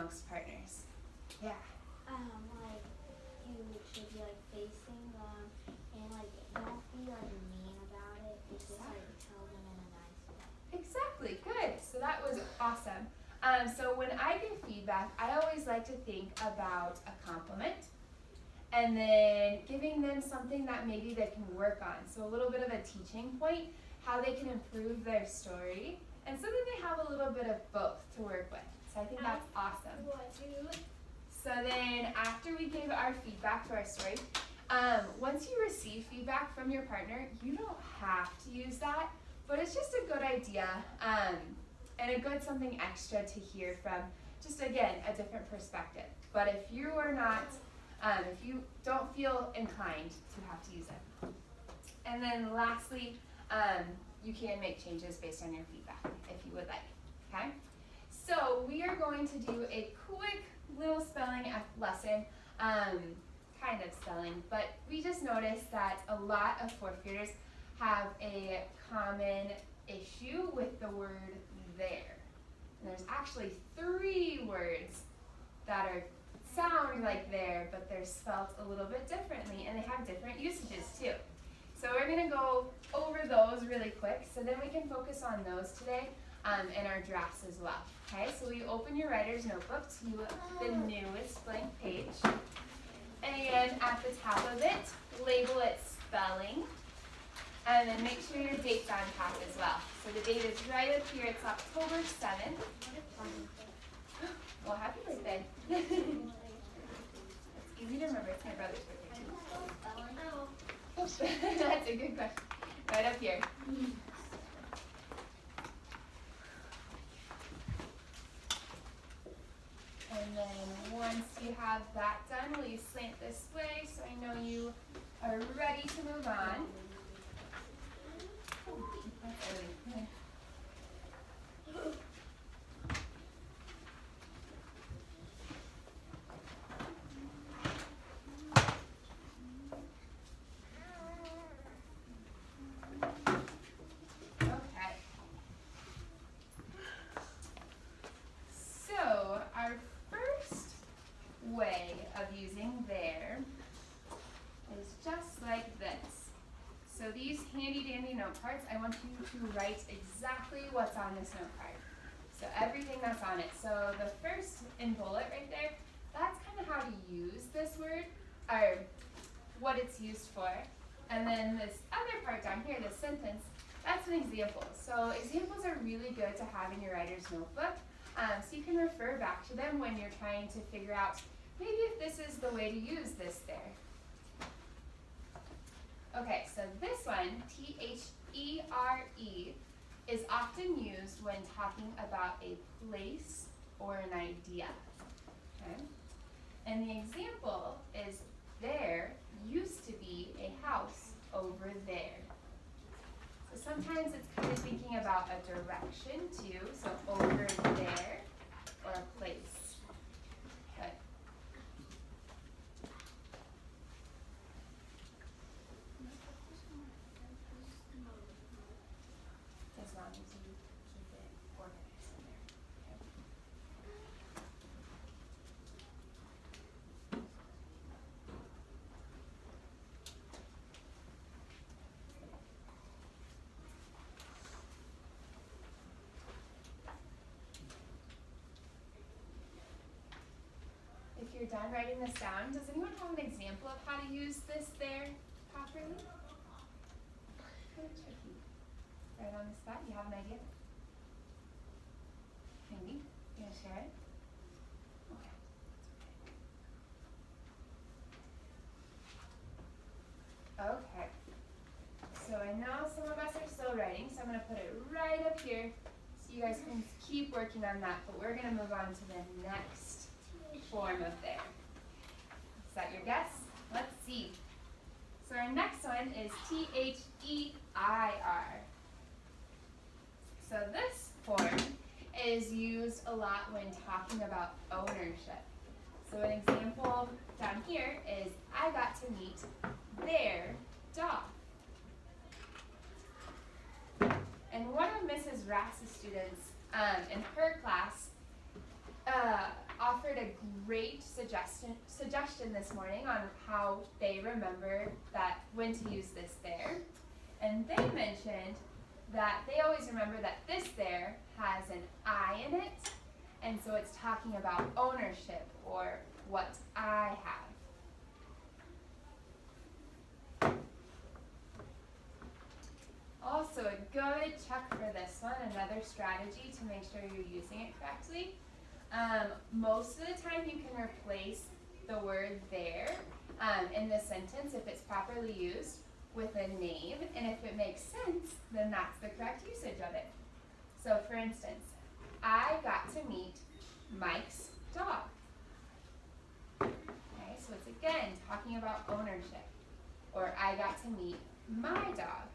amongst partners. Yeah. Like you should be like facing them and like don't be like mean about it. Just like tell them in a nice way. Exactly. Good. So that was awesome. So when I give feedback, I always like to think about a compliment and then giving them something that maybe they can work on. So a little bit of a teaching point, how they can improve their story, and so that they have a little bit of both to work with. So I think that's awesome. So then after we give our feedback to our story, once you receive feedback from your partner, you don't have to use that, but it's just a good idea and a good something extra to hear from, just again, a different perspective. But if you are not, if you don't feel inclined to have to use it. And then lastly, you can make changes based on your feedback if you would like, okay? So we are going to do a quick little spelling lesson, kind of spelling, but we just noticed that a lot of fourth graders have a common issue with the word there. And there's actually 3 words that sound like there, but they're spelled a little bit differently, and they have different usages too. So we're going to go over those really quick, so then we can focus on those today in our drafts as well. Okay, so we open your writer's notebook to the newest blank page, and at the top of it, label it spelling, and then make sure your date's on top as well. So the date is right up here, it's October 7th. Well, happy birthday. It's easy to remember, it's my brother's birthday too. That's a good question. Right up here. And then once you have that done, will you slant this way so I know you are ready to move on? That's early. Okay. So our first way of using there is just like this. So these handy dandy note cards, I want you to write exactly what's on this note card. So everything that's on it. So the first in bullet right there, that's kind of how to use this word, or what it's used for. And then this other part down here, this sentence, that's an example. So examples are really good to have in your writer's notebook. So you can refer back to them when you're trying to figure out maybe if this is the way to use this there. Okay, so this one, T-H-E-R-E, is often used when talking about a place or an idea. Okay? And the example is there used to be a house over there. So sometimes it's kind of thinking about a direction too, so over there, or a place. Good. As long as you keep it organized in there. If you're done writing this down, does anyone have an example of how to use this there properly? Kind of tricky. Right on the spot, you have an idea? Maybe? You gonna share it? Okay. Okay. So I know some of us are still writing, so I'm gonna put it right up here so you guys can keep working on that, but we're gonna move on to the next form of there. Is that your guess? Let's see. So our next one is T-H-E-I-R. So this form is used a lot when talking about ownership. So an example down here is, I got to meet their dog. And one of Mrs. Rass's students in her class often shared a great suggestion this morning on how they remember that when to use this there. And they mentioned that they always remember that this there has an I in it, and so it's talking about ownership or what I have. Also, a good check for this one, another strategy to make sure you're using it correctly. Most of the time you can replace the word there in the sentence if it's properly used with a name, and if it makes sense, then that's the correct usage of it. So for instance, I got to meet Mike's dog. Okay, so it's again talking about ownership. Or I got to meet my dog.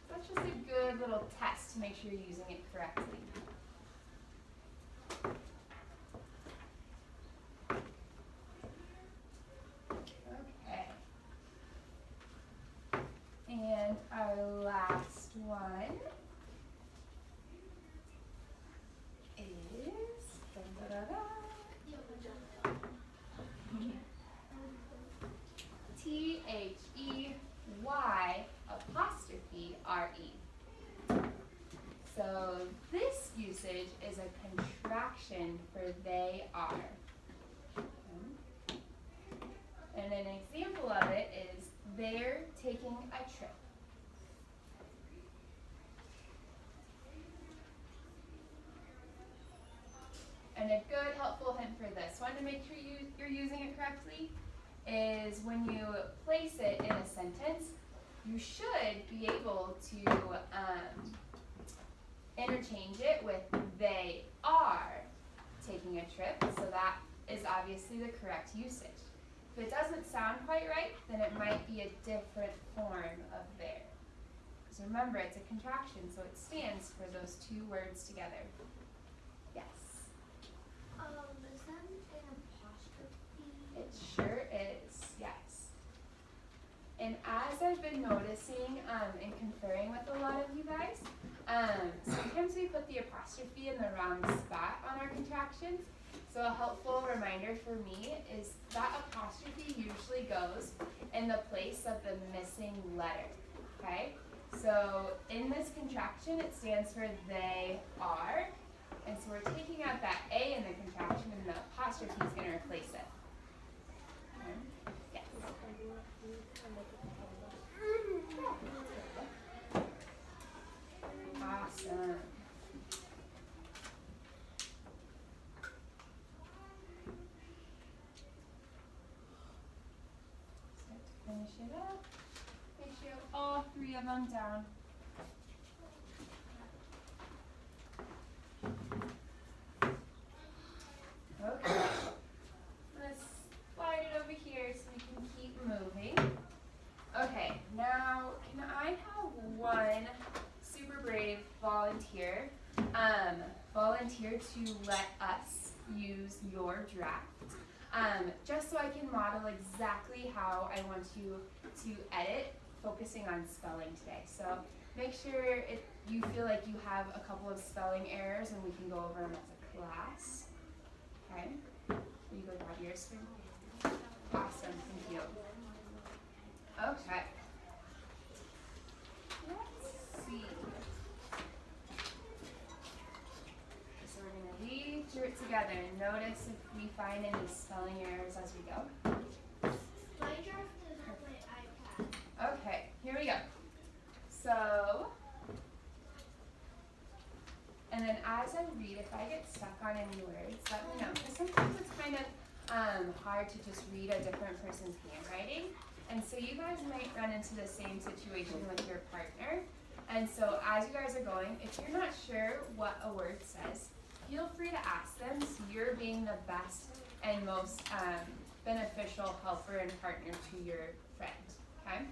That's just a good little test to make sure you're using it correctly. Okay. And our last one is They''re. So this usage is a contraction for they are. And an example of it is they're taking a trip. And a good helpful hint for this one to make sure you're using it correctly is when you place it in a sentence, you should be able to interchange it with they are taking a trip, so that is obviously the correct usage. If it doesn't sound quite right, then it might be a different form of there. Because remember, it's a contraction, so it stands for those two words together. Yes? Is that an apostrophe? It sure is, yes. And as I've been noticing and conferring with a lot of you guys, sometimes we put the apostrophe in the wrong spot on our contractions. So a helpful reminder for me is that apostrophe usually goes in the place of the missing letter, okay? So in this contraction, it stands for they are. And so we're taking out that A in the contraction, and the apostrophe is going to replace it. Yes. Awesome. Start to finish it up. Make sure you have all three of them down. Okay, let's slide it over here so we can keep moving. Okay, now can I have one super brave volunteer to let us use your draft, just so I can model exactly how I want you to edit, focusing on spelling today. So make sure you feel like you have a couple of spelling errors and we can go over them as a class. Okay, will you go grab your screen? Awesome, thank you. Okay, let's see. So we're going to read through it together and notice if we find any spelling errors as we go. My draft is on my iPad. Okay, here we go. So, and then as I read, if I get stuck on any words, let me know. Because sometimes it's kind of hard to just read a different person's handwriting. And so you guys might run into the same situation with your partner. And so as you guys are going, if you're not sure what a word says, feel free to ask them so you're being the best and most beneficial helper and partner to your friend. Okay?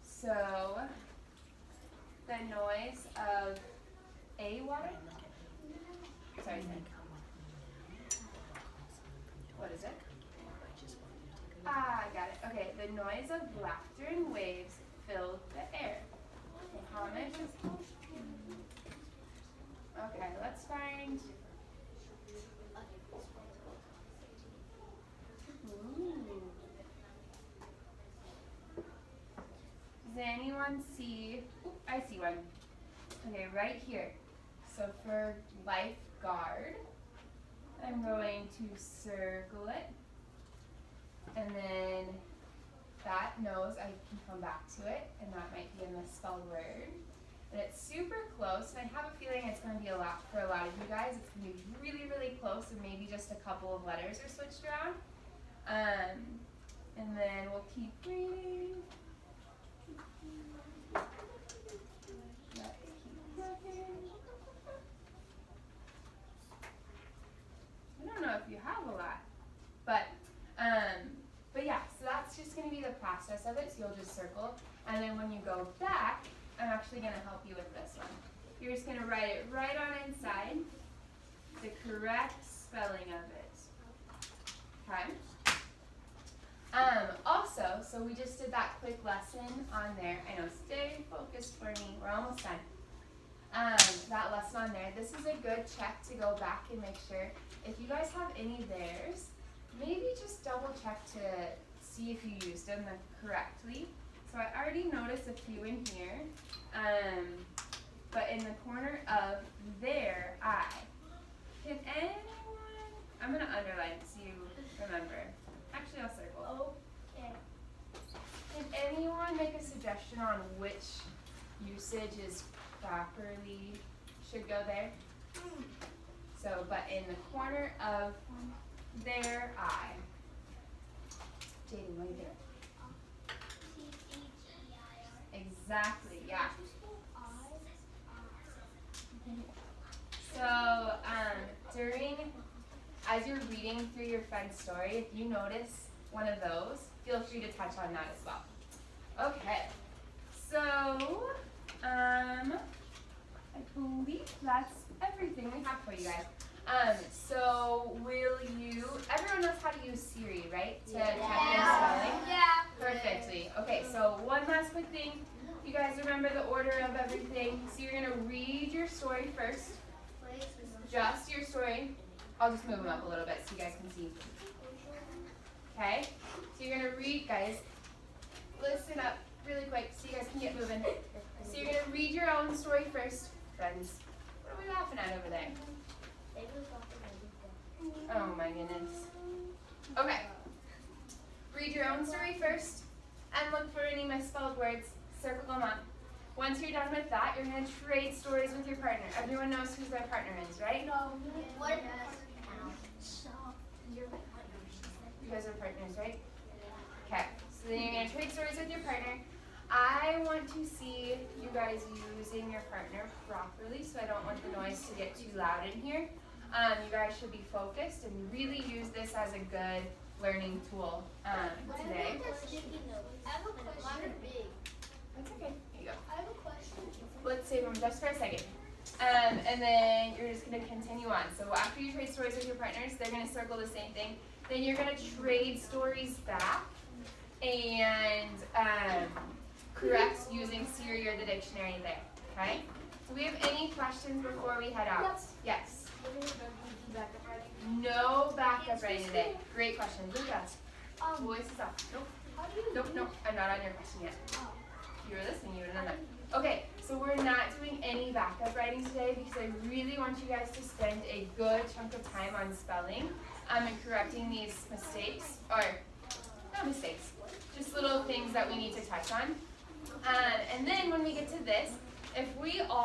So, the noise of a water? Sorry, what is it? I got it. Okay, the noise of laughter and waves filled the air. How much is... Okay, let's find anyone see, I see one. Okay, right here. So for lifeguard, I'm going to circle it. And then that knows I can come back to it, and that might be a misspelled word. And it's super close, and I have a feeling it's going to be a lot for a lot of you guys. It's going to be really, really close, and maybe just a couple of letters are switched around. And then we'll keep reading. Let's keep looking. I don't know if you have a lot, but yeah, so that's just going to be the process of it. So you'll just circle, and then when you go back, I'm actually going to help you with this one. You're just going to write it right on inside, the correct spelling of it. Okay? Also, so we just did that quick lesson on there. I know, stay focused for me. We're almost done. That lesson on there. This is a good check to go back and make sure. If you guys have any theirs, maybe just double check to see if you used them correctly. So I already noticed a few in here, but in the corner of their eye. Can anyone, I'm going to underline so you remember. Actually, I'll circle. Okay. Can anyone make a suggestion on which usage is properly should go there? So, but in the corner of their eye. Jaden, what do you think? Exactly, yeah. So, as you're reading through your friend's story, if you notice one of those, feel free to touch on that as well. Okay, so, I believe that's everything we have for you guys. So everyone knows how to use Siri, right? To check their spelling? Yeah. Perfectly. Okay, so one last quick thing. You guys remember the order of everything. So you're going to read your story first. Just your story. I'll just move them up a little bit so you guys can see. Okay? So you're going to read, guys. Listen up really quick so you guys can get moving. So you're going to read your own story first. Friends, what are we laughing at over there? Oh my goodness. Okay. Read your own story first and look for any misspelled words. Circle them up. Once you're done with that, you're going to trade stories with your partner. Everyone knows who their partner is, right? No. What? You guys are partners, right? Okay. So then you're going to trade stories with your partner. I want to see you guys using your partner properly, so I don't want the noise to get too loud in here. You guys should be focused and really use this as a good learning tool today. I have a question. That's okay. Here you go. I have a question. Let's save them just for a second. And then you're just going to continue on. So after you trade stories with your partners, they're going to circle the same thing. Then you're going to trade stories back and correct using Siri or the dictionary there. Okay? Do we have any questions before we head out? Yes. No backup writing today. Great question. Luca, voice is off. Nope, I'm not on your question yet. If you were listening, you would have done that. Okay, so we're not doing any backup writing today because I really want you guys to spend a good chunk of time on spelling and correcting these mistakes, or not mistakes, just little things that we need to touch on. And then when we get to this, if we all